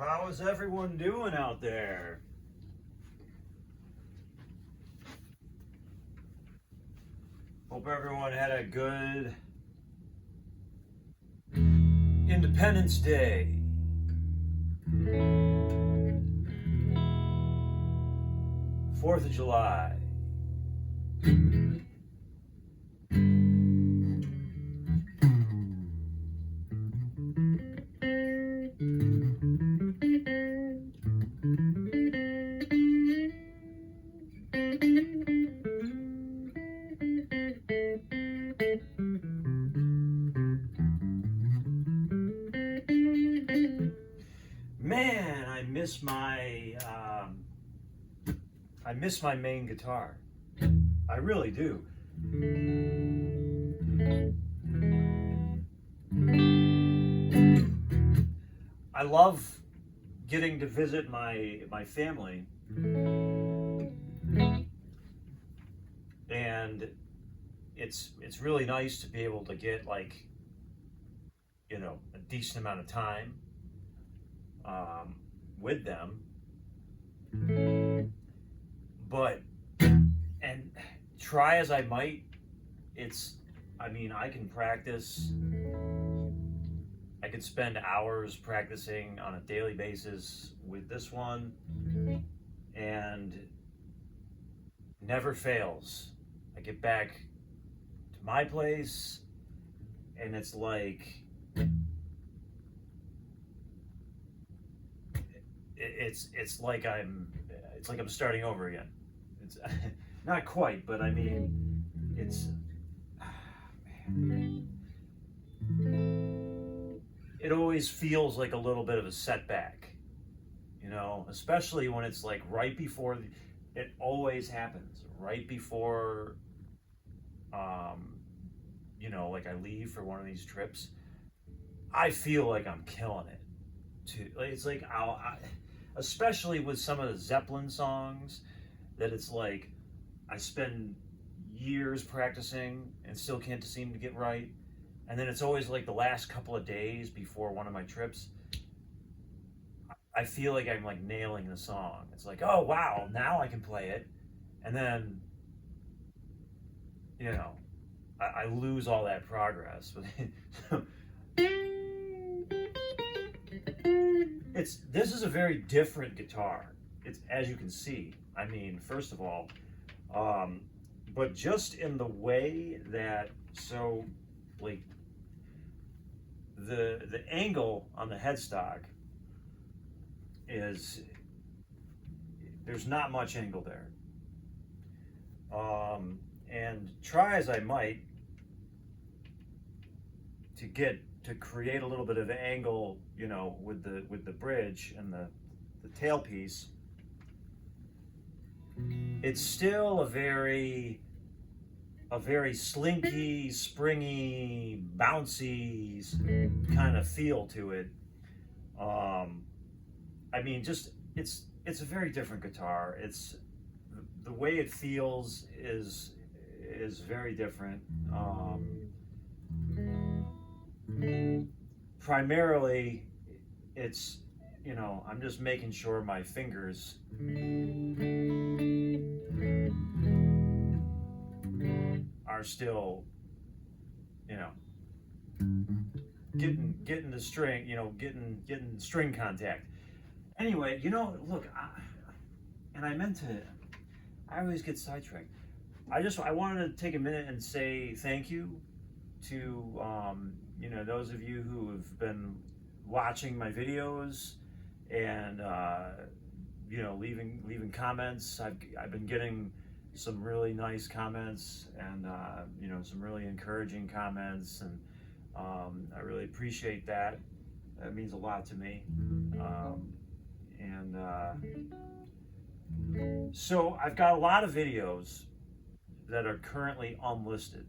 How is everyone doing out there? Hope everyone had a good Independence Day. Fourth of July. Man, I miss my main guitar. I really do. I love getting to visit my family, and it's really nice to be able to get a decent amount of time with them. But and try as I might, I can practice. I could spend hours practicing on a daily basis with this one, and never fails. I get back to my place, and it's like it's like I'm starting over again. It's not quite, but it's man. It always feels like a little bit of a setback, especially when it's like right before it always happens right before like I leave for one of these trips. I feel like I'm killing it too. It's like especially with some of the Zeppelin songs, that it's like I spend years practicing and still can't seem to get right. And then it's always like the last couple of days before one of my trips, I feel like I'm like nailing the song. It's like, oh wow, now I can play it. And then, I lose all that progress. This is a very different guitar. It's, as you can see, first of all, but just in the way that, so like the angle on the headstock there's not much angle there. And try as I might to create a little bit of angle, with the bridge and the tailpiece, it's still a very slinky, springy, bouncy kind of feel to it. It's a very different guitar. It's the way it feels is very different. Primarily, it's I'm just making sure my fingers are still, getting the string, getting string contact. Anyway, look, I always get sidetracked. I wanted to take a minute and say thank you to, those of you who have been watching my videos and, leaving comments. I've been getting some really nice comments and, some really encouraging comments, and I really appreciate that. That means a lot to me. So I've got a lot of videos that are currently unlisted.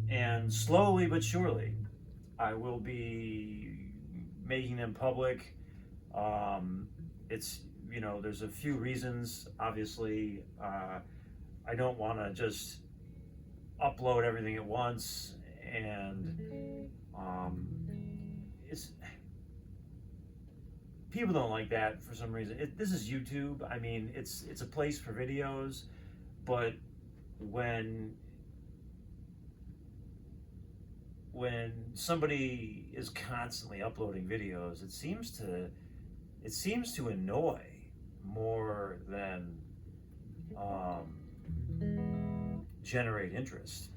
And slowly but surely, I will be making them public. There's a few reasons. Obviously, I don't want to just upload everything at once, and it's people don't like that for some reason. This is YouTube. I mean, it's a place for videos, but when somebody is constantly uploading videos, it seems to annoy more than generate interest.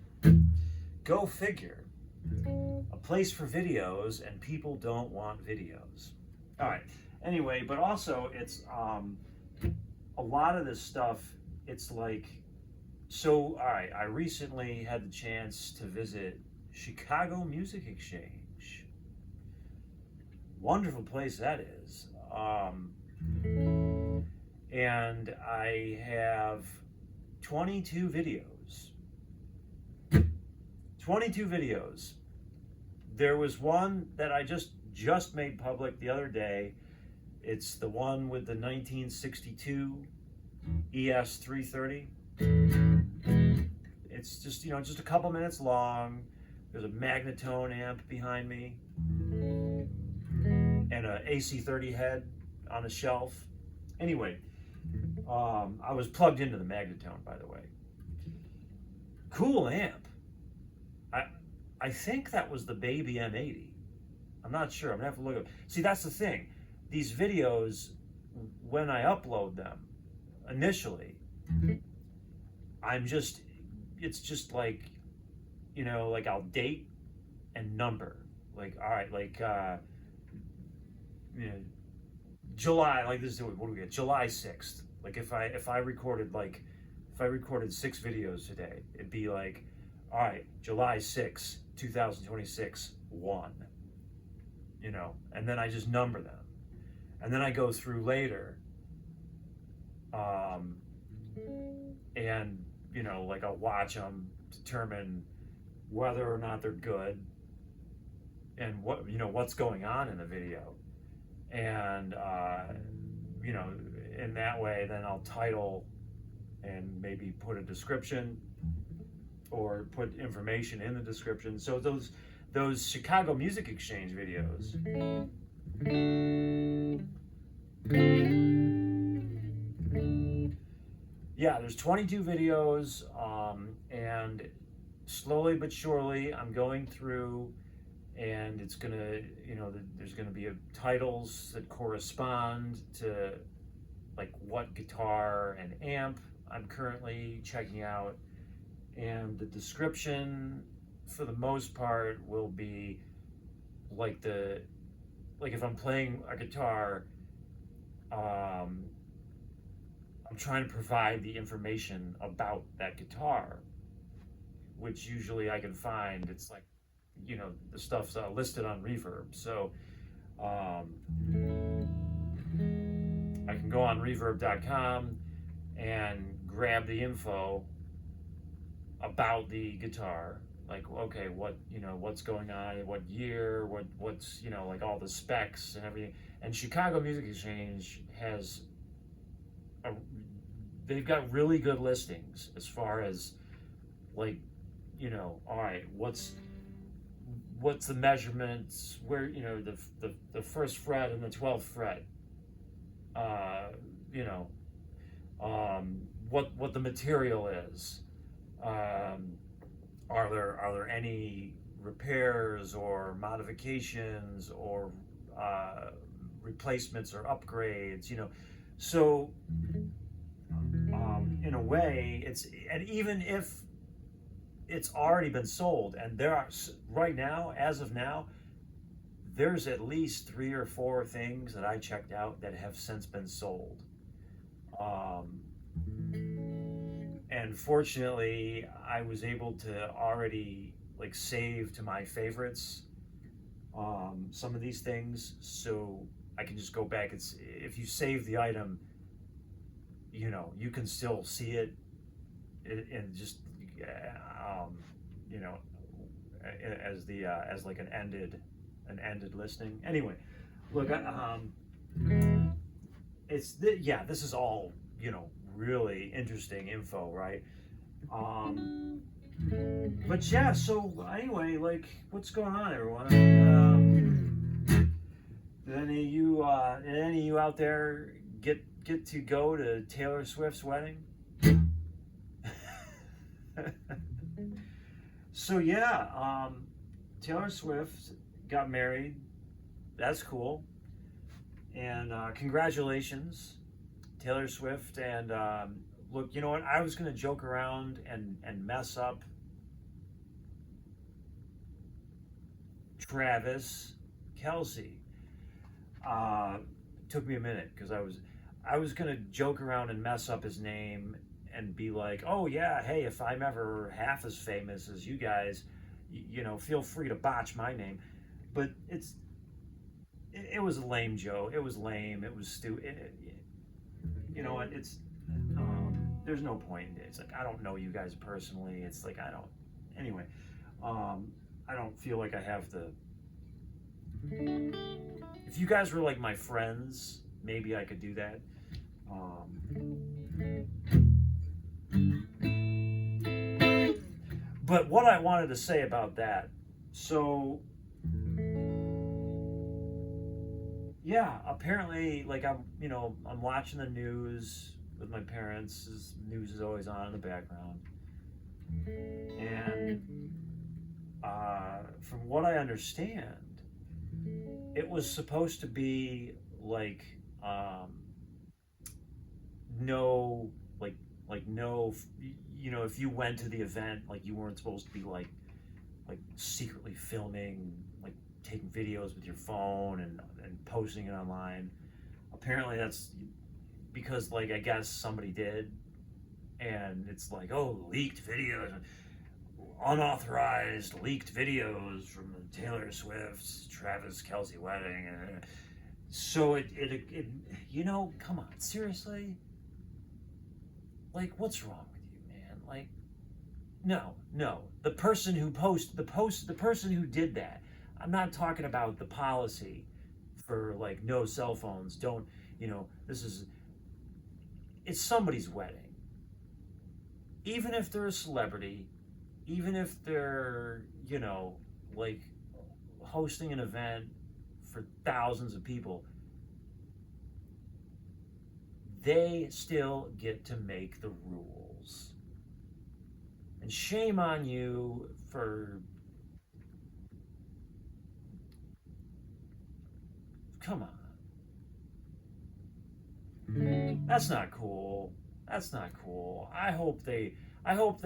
Go figure. A place for videos, and people don't want videos. All right. Anyway, but also it's a lot of this stuff. It's like, so. All right. I recently had the chance to visit Chicago Music Exchange. Wonderful place that is. And I have 22 videos. 22 videos. There was one that I just made public the other day. It's the one with the 1962 ES 330. It's just, just a couple minutes long. There's a magnetone amp behind me and a AC30 head on a shelf. Anyway, I was plugged into the magnetone, by the way. Cool amp. I think that was the Baby M80. I'm not sure. I'm gonna have to look up. See, that's the thing. These videos, when I upload them initially, it's just like, like I'll date and number. Like, all right, like, July, like this is, what do we get? July 6th. Like if I recorded 6 videos today, it'd be like, all right, July 6th, 2026, 1. And then I just number them. And then I go through later, and, like I'll watch them, determine whether or not they're good and what's going on in the video. And, in that way, then I'll title and maybe put a description or put information in the description. So those Chicago Music Exchange videos, yeah, there's 22 videos, and slowly but surely I'm going through, and it's gonna, there's gonna be titles that correspond to like what guitar and amp I'm currently checking out, and the description for the most part will be like if I'm playing a guitar, I'm trying to provide the information about that guitar, which usually I can find. It's like, the stuff's listed on Reverb. So I can go on reverb.com and grab the info about the guitar. Like, okay, what's going on, what year, what's, like all the specs and everything. And Chicago Music Exchange has they've got really good listings as far as like, all right, what's the measurements, where, the first fret and the 12th fret, what the material is, are there any repairs or modifications or replacements or upgrades, so in a way, and even if it's already been sold, and there are right now, as of now, there's at least 3 or 4 things that I checked out that have since been sold. And fortunately, I was able to already like save to my favorites some of these things, so I can just go back. If you save the item, you can still see it and just as like an ended listing. Anyway, look, this is all really interesting info, right? But yeah, so anyway, like, what's going on, everyone? Did any of you out there get to go to Taylor Swift's wedding? So yeah, Taylor Swift got married. That's cool. And congratulations, Taylor Swift. And look, you know what? I was gonna joke around and mess up Travis Kelsey. Took me a minute because I was gonna joke around and mess up his name and be like, oh yeah, hey, if I'm ever half as famous as you guys, you know, feel free to botch my name. But it was a lame joke. It was lame. It was stupid. You know what? It's there's no point in it. It's like I don't know you guys personally. It's like I don't. Anyway, I don't feel like I have the. If you guys were like my friends, maybe I could do that. But what I wanted to say about that, so yeah, apparently, like I'm watching the news with my parents. This news is always on in the background, and from what I understand, it was supposed to be like no no, you know, if you went to the event, like you weren't supposed to be like secretly filming, like taking videos with your phone and posting it online. Apparently that's because like I guess somebody did, and it's like, oh, leaked videos, unauthorized leaked videos from the Taylor Swift's Travis Kelsey wedding. So it you know, come on, seriously, like what's wrong with you, man? Like, no, the person who the person who did that. I'm not talking about the policy for like no cell phones. Don't, you know, it's somebody's wedding. Even if they're a celebrity, even if they're, you know, like hosting an event for thousands of people, they still get to make the rules. And shame on you for, come on. That's not cool. That's not cool. I hope they know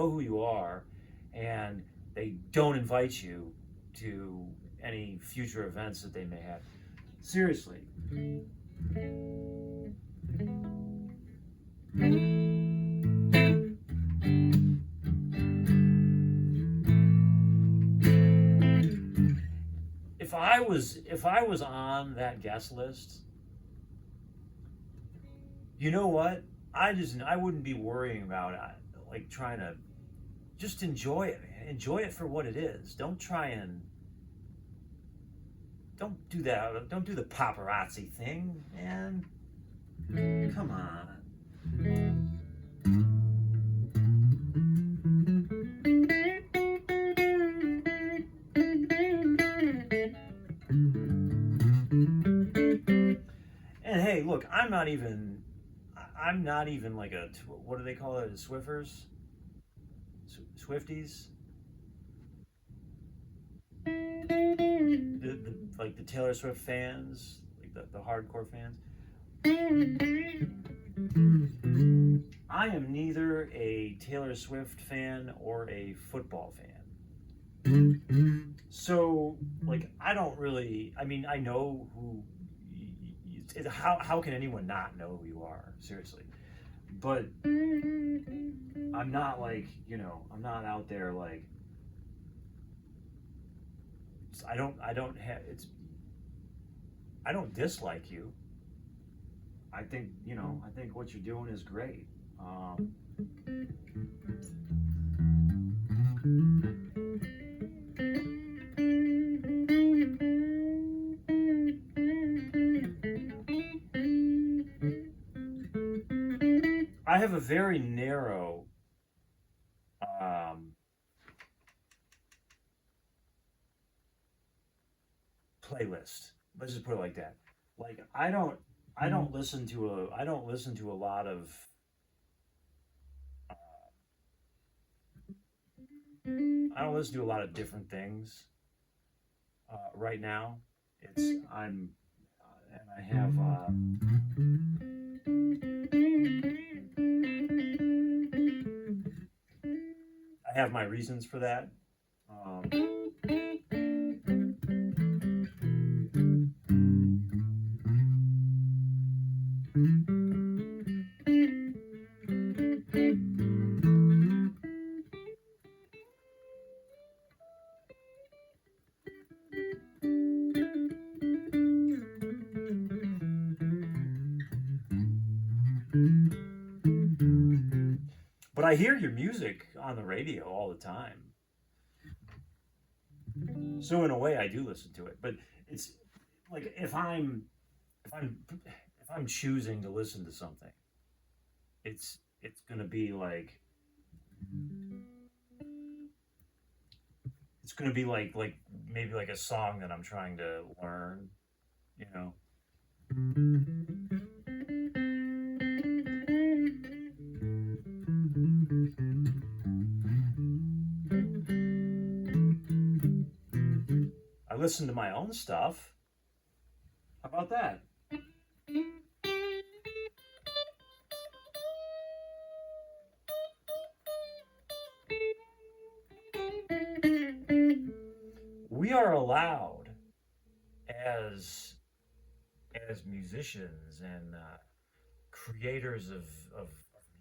who you are, and they don't invite you to any future events that they may have. Seriously. If I was on that guest list, you know what? I wouldn't be worrying about it, like trying to just enjoy it, man. Enjoy it for what it is. Don't try and don't do that. Don't do the paparazzi thing, man. Come on. And hey, look, I'm not even like a, what do they call it? Swiffers? Swifties? Like the Taylor Swift fans, like the hardcore fans. I am neither a Taylor Swift fan or a football fan. So, like, I don't really, I mean, I know who, how can anyone not know who you are? Seriously. But I'm not like, you know, I'm not out there like, I don't dislike you. I think, you know, I think what you're doing is great. I have a very narrow um, playlist. Let's just put it like that. Like I don't listen to a lot of uh, I don't listen to a lot of different things right now. It's I'm and I have my reasons for that. Um, but I hear your music on the radio all the time. So in a way, I do listen to it. But it's like if I'm choosing to listen to something, it's gonna be like it's gonna be like maybe like a song that I'm trying to learn. You know, I listen to my own stuff. How about that? We are allowed as musicians and creators of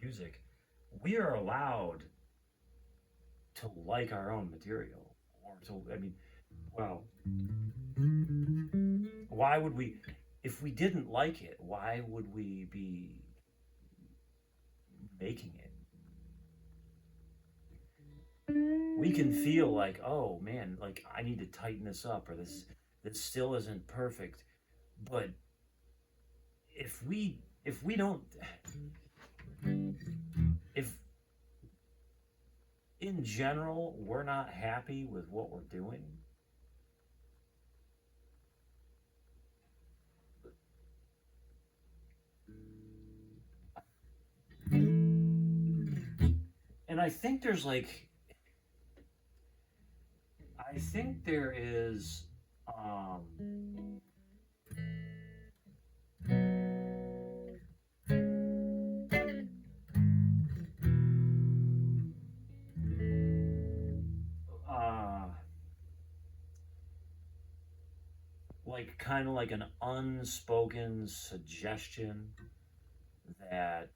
music, we are allowed to like our own material or to I mean, well, why would we if we didn't like it, why would we be making it? We can feel like, oh man, like I need to tighten this up or this still isn't perfect. But if we don't if in general we're not happy with what we're doing, and I think there is um uh like kind of like an unspoken suggestion that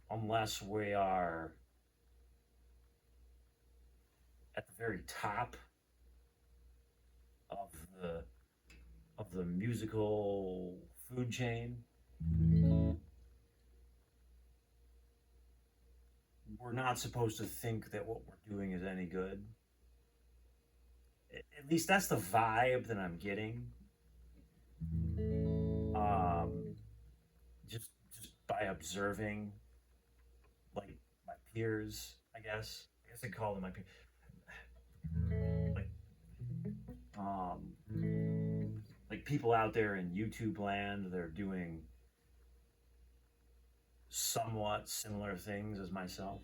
unless we are at the very top of the musical food chain, we're not supposed to think that what we're doing is any good. At least that's the vibe that I'm getting. Um, just by observing like my peers, I guess. I guess I call them my peers. Like like people out there in YouTube land, they're doing somewhat similar things as myself.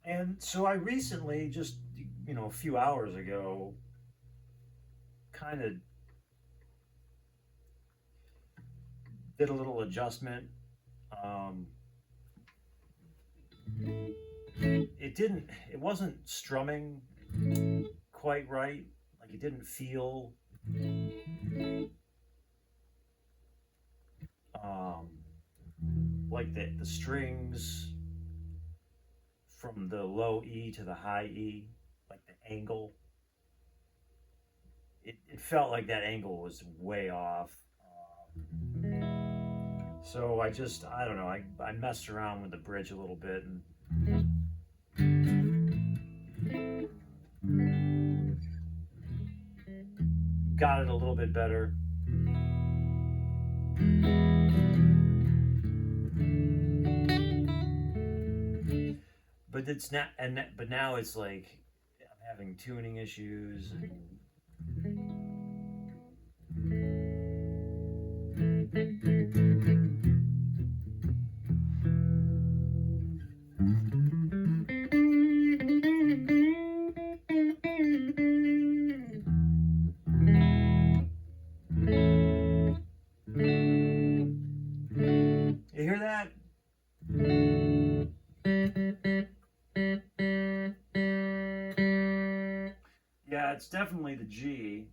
And so I recently, just a few hours ago, kind of did a little adjustment. Um, it wasn't strumming quite right. Like it didn't feel um, like the strings from the low E to the high E, like the angle. It felt like that angle was way off. So I don't know, I messed around with the bridge a little bit and got it a little bit better. But it's not, but now it's like I'm having tuning issues. You hear that? Yeah, it's definitely the G.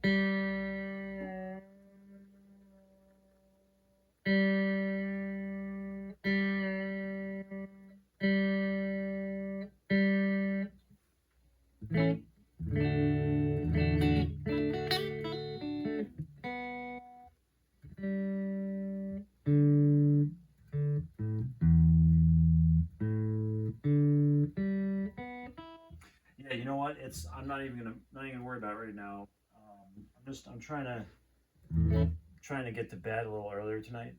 Yeah, you know what? It's I'm not even gonna worry about it right now. I'm trying to get to bed a little earlier tonight.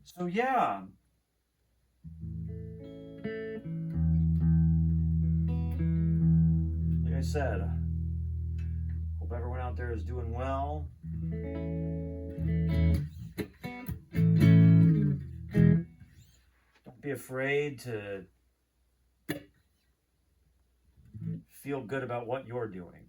So yeah, like I said, hope everyone out there is doing well. Don't be afraid to feel good about what you're doing.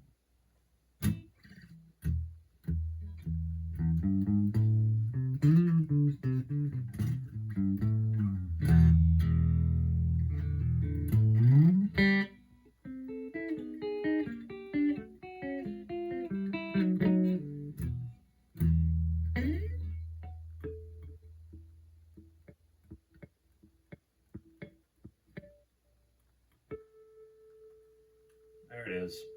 There it is.